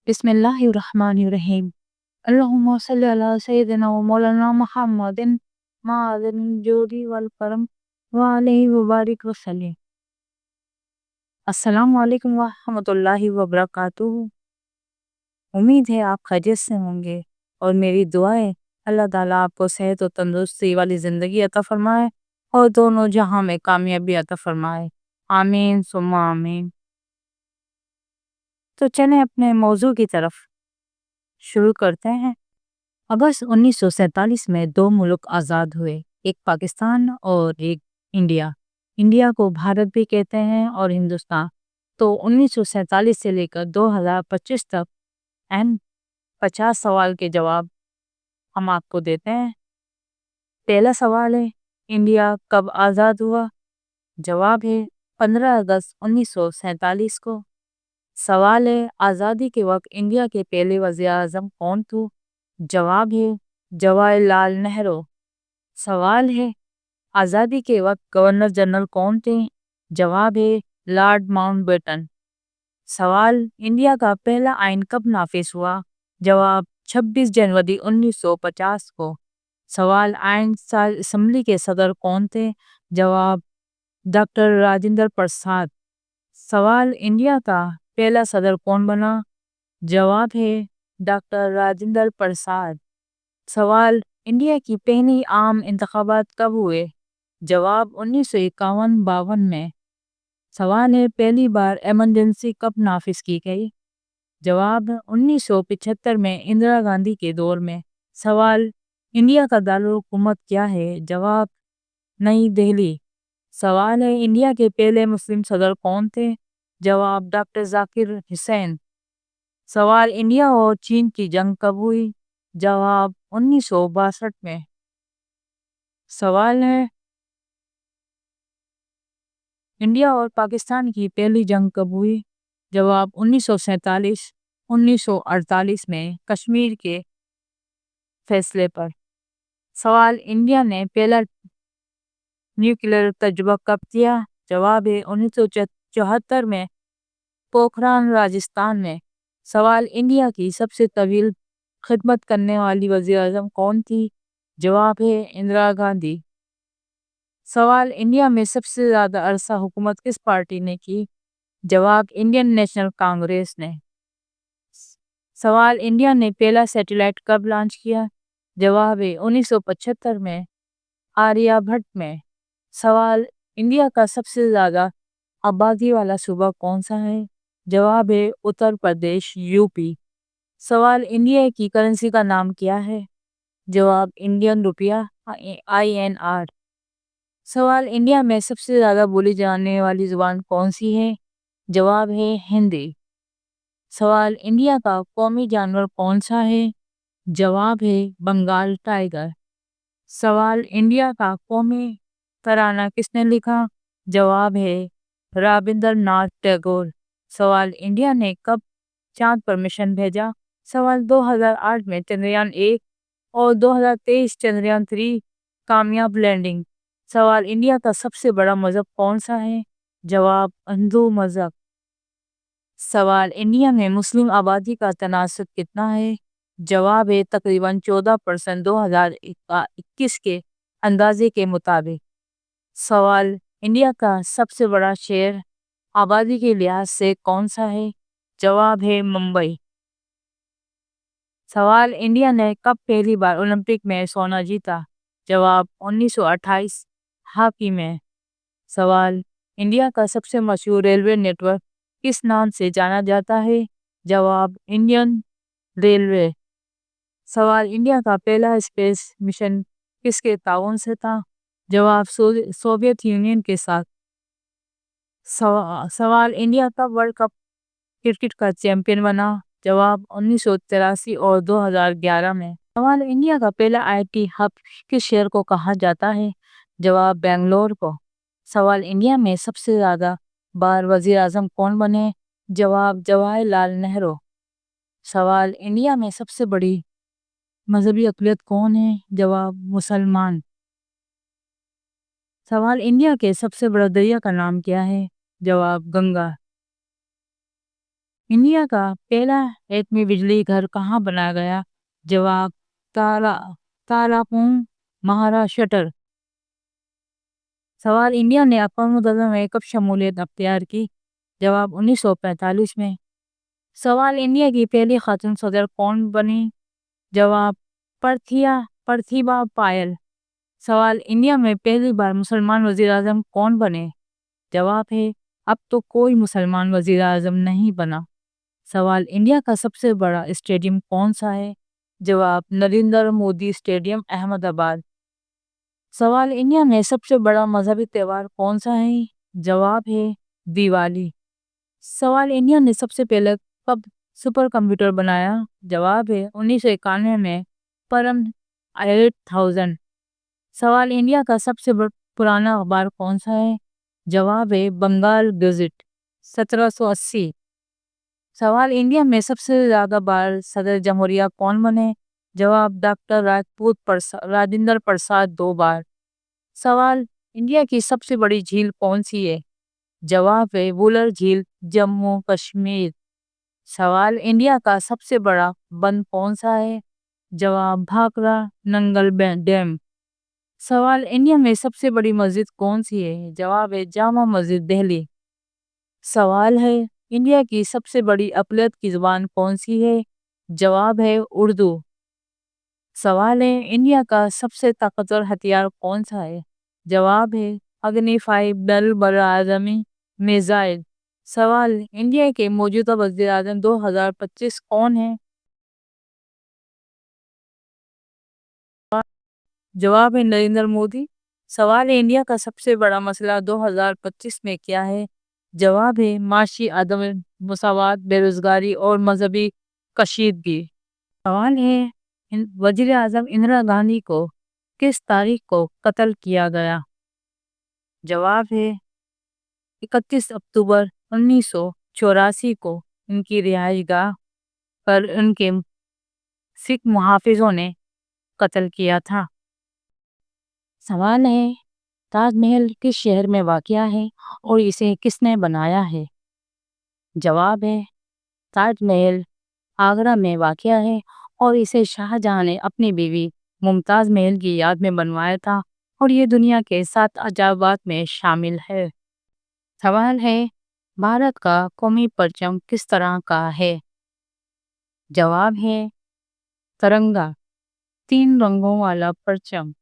बिस्मिल्लाहिर्रहमानिर्रहीम। अल्लाहुम्मा सल्ली अला सय्यिदिना व मौलाना मुहम्मदिन माअदिन जोदी वल करम व अलैहि व बारिक वसल्लम। अस्सलामु अलैकुम व रहमतुल्लाहि व बरकातुहू। उम्मीद है आप खैरियत से होंगे और मेरी दुआ है अल्लाह ताला आपको सेहत और तंदुरुस्ती वाली ज़िंदगी अता फरमाए और दोनों जहां में कामयाबी अता फरमाए। आमीन सुम्मा आमीन। तो चलें अपने मौजू की तरफ शुरू करते हैं। अगस्त 1947 में दो मुल्क आज़ाद हुए, एक पाकिस्तान और एक इंडिया। इंडिया को भारत भी कहते हैं और हिंदुस्तान। तो 1947 से लेकर 2025 तक एन 50 सवाल के जवाब हम आपको देते हैं। पहला सवाल है, इंडिया कब आज़ाद हुआ? जवाब है 15 अगस्त 1947 को। सवाल है, आज़ादी के वक्त इंडिया के पहले वज़ीर आज़म कौन थे? जवाब है जवाहरलाल नेहरू। सवाल है, आज़ादी के वक्त गवर्नर जनरल कौन थे? जवाब है लॉर्ड माउंटबेटन। सवाल, इंडिया का पहला आइन कब नाफिज हुआ? जवाब 26 जनवरी 1950 को। सवाल, आइन साल असम्बली के सदर कौन थे? जवाब डॉक्टर राजेंद्र प्रसाद। सवाल, इंडिया का पहला सदर कौन बना? जवाब है डॉक्टर राजेंद्र प्रसाद। सवाल, इंडिया की पहली आम इंतखाबात कब हुए? जवाब 1951-52 में। सवाल है, पहली बार एमरजेंसी कब नाफिज की गई? जवाब 1975 में इंदिरा गांधी के दौर में। सवाल, इंडिया का दारुल हुकूमत क्या है? जवाब नई दिल्ली। सवाल है, इंडिया के पहले मुस्लिम सदर कौन थे? जवाब डॉक्टर जाकिर हुसैन। सवाल, इंडिया और चीन की जंग कब हुई? जवाब 1962 में। सवाल है, इंडिया और पाकिस्तान की पहली जंग कब हुई? जवाब 1947 1948 में कश्मीर के फैसले पर। सवाल, इंडिया ने पहला न्यूक्लियर तजुर्बा कब किया? जवाब है 1974 में पोखरान राजस्थान में। सवाल, इंडिया की सबसे तवील खिदमत करने वाली वज़ीर आज़म कौन थी? जवाब है इंदिरा गांधी। सवाल, इंडिया में सबसे ज़्यादा अरसा हुकूमत किस पार्टी ने की? जवाब इंडियन नेशनल कांग्रेस ने। सवाल, इंडिया ने पहला सैटेलाइट कब लॉन्च किया? जवाब है 1975 में आर्यभट्ट में। सवाल, इंडिया का सबसे ज़्यादा आबादी वाला सूबा कौन सा है? जवाब है उत्तर प्रदेश यूपी। सवाल, इंडिया की करेंसी का नाम क्या है? जवाब इंडियन रुपया INR। सवाल, इंडिया में सबसे ज़्यादा बोली जाने वाली ज़ुबान कौन सी है? जवाब है हिंदी। सवाल, इंडिया का कौमी जानवर कौन सा है? जवाब है बंगाल टाइगर। सवाल, इंडिया का कौमी तराना किसने लिखा? जवाब है रविंद्रनाथ टैगोर। सवाल, इंडिया ने कब चांद पर मिशन भेजा? सवाल, 2008 में चंद्रयान-1 और 2023 चंद्रयान-3 कामयाब लैंडिंग। सवाल, इंडिया का सबसे बड़ा मज़हब कौन सा है? जवाब हिंदू मज़हब। सवाल, इंडिया में मुस्लिम आबादी का तनासब कितना है? जवाब है तकरीबन 14% 2021 के अंदाजे के मुताबिक। सवाल, इंडिया का सबसे बड़ा शहर आबादी के लिहाज से कौन सा है? जवाब है मुंबई। सवाल, इंडिया ने कब पहली बार ओलंपिक में सोना जीता? जवाब 1928 हॉकी में। सवाल, इंडिया का सबसे मशहूर रेलवे नेटवर्क किस नाम से जाना जाता है? जवाब इंडियन रेलवे। सवाल, इंडिया का पहला स्पेस मिशन किसके ताउन से था? जवाब सोवियत यूनियन के साथ। सवाल, इंडिया कब वर्ल्ड कप क्रिकेट का चैंपियन बना? जवाब 1983 और 2011 में। सवाल, इंडिया का पहला IT हब किस शहर को कहा जाता है? जवाब बेंगलोर को। सवाल, इंडिया में सबसे ज़्यादा बार वज़ीर आज़म कौन बने? जवाब जवाहरलाल नेहरू। सवाल, इंडिया में सबसे बड़ी मजहबी अक़लियत कौन है? जवाब मुसलमान। सवाल, इंडिया के सबसे बड़ा दरिया का नाम क्या है? जवाब गंगा। इंडिया का पहला एटमी बिजली घर कहाँ बनाया गया? जवाब तारापुर महाराष्ट्र। सवाल, इंडिया ने अक़वाम मुत्तहिदा में कब शमूलियत अख्तियार की? जवाब 1945 में। सवाल, इंडिया की पहली खातून सदर कौन बनी? जवाब प्रतिभा पायल। सवाल, इंडिया में पहली बार मुसलमान वज़ीर आज़म कौन बने? जवाब है अब तो कोई मुसलमान वज़ीर आज़म नहीं बना। सवाल, इंडिया का सबसे बड़ा स्टेडियम कौन सा है? जवाब नरेंद्र मोदी स्टेडियम अहमदाबाद। सवाल, इंडिया में सबसे बड़ा मजहबी त्यौहार कौन सा है? जवाब है दिवाली। सवाल, इंडिया ने सबसे पहले कब सुपर कंप्यूटर बनाया? जवाब है 1991 में परम 8000। सवाल, इंडिया का सबसे पुराना अखबार कौन सा है? जवाब है बंगाल गज़ेट 1780। सवाल, इंडिया में सबसे ज़्यादा बार सदर जमहूरिया कौन बने? जवाब डॉक्टर राजेंद्र प्रसाद 2 बार। सवाल, इंडिया की सबसे बड़ी झील कौन सी है? जवाब है वुलर झील जम्मू कश्मीर। सवाल, इंडिया का सबसे बड़ा बंद कौन सा है? जवाब भाखड़ा नंगल डैम। सवाल, इंडिया में सबसे बड़ी मस्जिद कौन सी है? जवाब है जामा मस्जिद दिल्ली। सवाल है, इंडिया की सबसे बड़ी अक़लियत की ज़ुबान कौन सी है? जवाब है उर्दू। सवाल है, इंडिया का सबसे ताकतवर हथियार कौन सा है? जवाब है अग्नि 5 बल बराज़मी मिसाइल। सवाल, इंडिया के मौजूदा वज़ीर आज़म 2025 कौन है? जवाब है नरेंद्र मोदी। सवाल है, इंडिया का सबसे बड़ा मसला 2025 में क्या है? जवाब है माशी अदम मुसावात, बेरोजगारी और मजहबी कशीदगी। सवाल है, वज़ीर आज़म इंदिरा गांधी को किस तारीख को कत्ल किया गया? जवाब है 31 अक्टूबर 1984 को उनकी रिहाइशगाह पर उनके सिख मुहाफिजों ने कत्ल किया था। सवाल है, ताजमहल किस शहर में वाक़या है और इसे किसने बनाया है? जवाब है ताजमहल आगरा में वाक़या है और इसे शाहजहां ने अपनी बीवी मुमताज़ महल की याद में बनवाया था और ये दुनिया के 7 अजायबात में शामिल है। सवाल है, भारत का कौमी परचम किस तरह का है? जवाब है तिरंगा 3 रंगों वाला परचम।